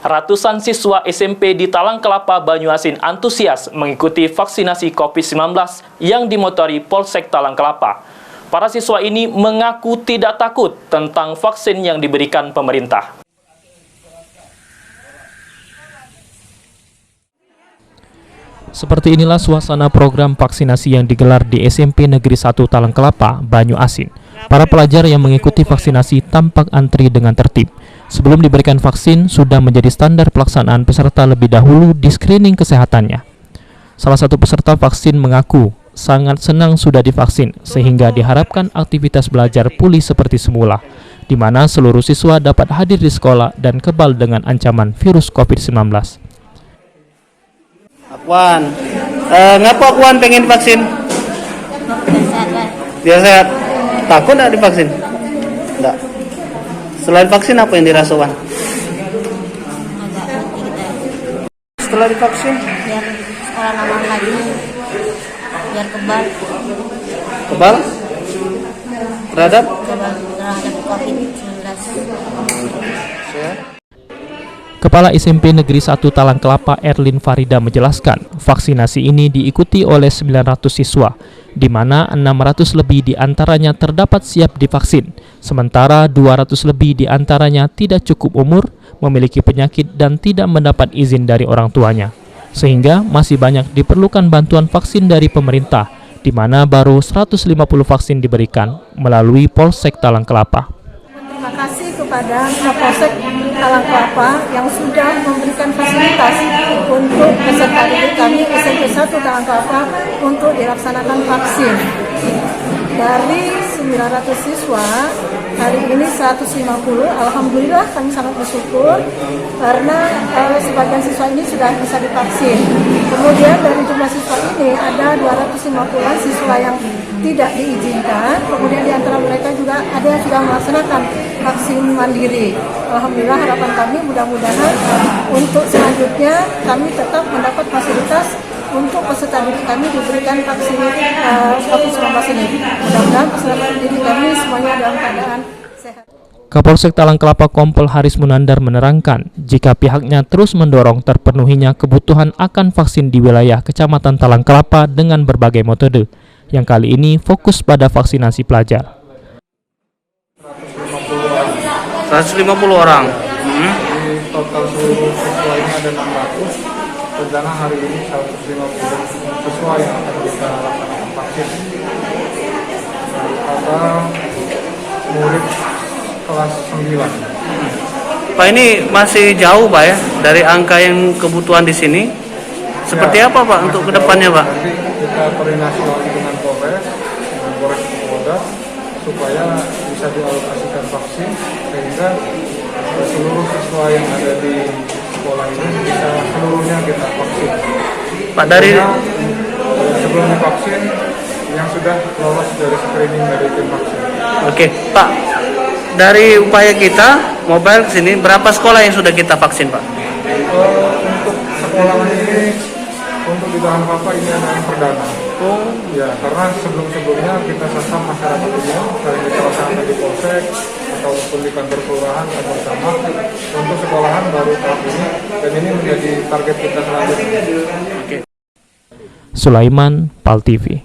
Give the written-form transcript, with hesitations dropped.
Ratusan siswa SMP di Talang Kelapa, Banyuasin antusias mengikuti vaksinasi COVID-19 yang dimotori Polsek Talang Kelapa. Para siswa ini mengaku tidak takut tentang vaksin yang diberikan pemerintah. Seperti inilah suasana program vaksinasi yang digelar di SMP Negeri 1 Talang Kelapa, Banyuasin. Para pelajar yang mengikuti vaksinasi tampak antri dengan tertib. Sebelum diberikan vaksin, sudah menjadi standar pelaksanaan peserta lebih dahulu di screening kesehatannya. Salah satu peserta vaksin mengaku sangat senang sudah divaksin, sehingga diharapkan aktivitas belajar pulih seperti semula, di mana seluruh siswa dapat hadir di sekolah dan kebal dengan ancaman virus COVID-19. Akuan, ngapa Akuan pengen divaksin? Biar sehat. Takut nggak divaksin? Enggak. Selain vaksin apa yang dirasakan? Setelah divaksin? Biar sekolah lama lagi, biar kebal. Kebal? Terhadap COVID-19. Kepala SMP Negeri 1 Talang Kelapa Erlin Farida menjelaskan, vaksinasi ini diikuti oleh 900 siswa, di mana 600 lebih diantaranya terdapat siap divaksin, sementara 200 lebih diantaranya tidak cukup umur, memiliki penyakit dan tidak mendapat izin dari orang tuanya. Sehingga masih banyak diperlukan bantuan vaksin dari pemerintah, di mana baru 150 vaksin diberikan melalui Polsek Talang Kelapa. Terima kasih kepada Kapolsek Talang Kelapa yang sudah memberikan fasilitas untuk peserta didik kami SMP 1 Talang Kelapa untuk dilaksanakan vaksin. Dari 900 siswa, hari ini 150, alhamdulillah kami sangat bersyukur karena sebagian siswa ini sudah bisa divaksin. Kemudian dari jumlah siswa ini ada 250 siswa yang tidak diizinkan, kemudian di antara mereka juga ada yang sudah melaksanakan vaksin mandiri. Alhamdulillah harapan kami mudah-mudahan untuk selanjutnya kami tetap mendapat fasilitas untuk peserta didik kami diberikan vaksin COVID-19 ini. Mudah-mudahan peserta didik kami semuanya dalam keadaan sehat. Kapolsek Talang Kelapa Kompol Haris Munandar menerangkan, jika pihaknya terus mendorong terpenuhinya kebutuhan akan vaksin di wilayah Kecamatan Talang Kelapa dengan berbagai metode, yang kali ini fokus pada vaksinasi pelajar. 150 orang. Di total seluruh siswa ini ada 600. Rencana hari ini 150 siswa yang akan kita laksanakan vaksin. Total murid kelas 9. Pak, ini masih jauh Pak ya dari angka yang kebutuhan di sini. Seperti apa Pak untuk kedepannya Pak? Nanti kita koordinasi lagi dengan Polres Polda supaya bisa dialokasikan vaksin sehingga seluruh siswa yang ada di sekolah ini bisa seluruhnya kita vaksin. Pak, dari sebelum divaksin yang sudah lolos dari screening dari tim vaksin. Oke, Pak. Dari upaya kita mobile ke sini, berapa sekolah yang sudah kita vaksin, Pak? Untuk sekolah ini, untuk di Talang Kelapa ini adalah yang perdana. Oh, Ya, karena sebelum-sebelumnya kita sasar masyarakat umum, dari di kawasan di Polsek ataupun di kantor kelurahan dan bersama. Untuk sekolahan baru tahap ini, dan ini menjadi target kita selanjutnya. oke. Sulaiman, PAL TV.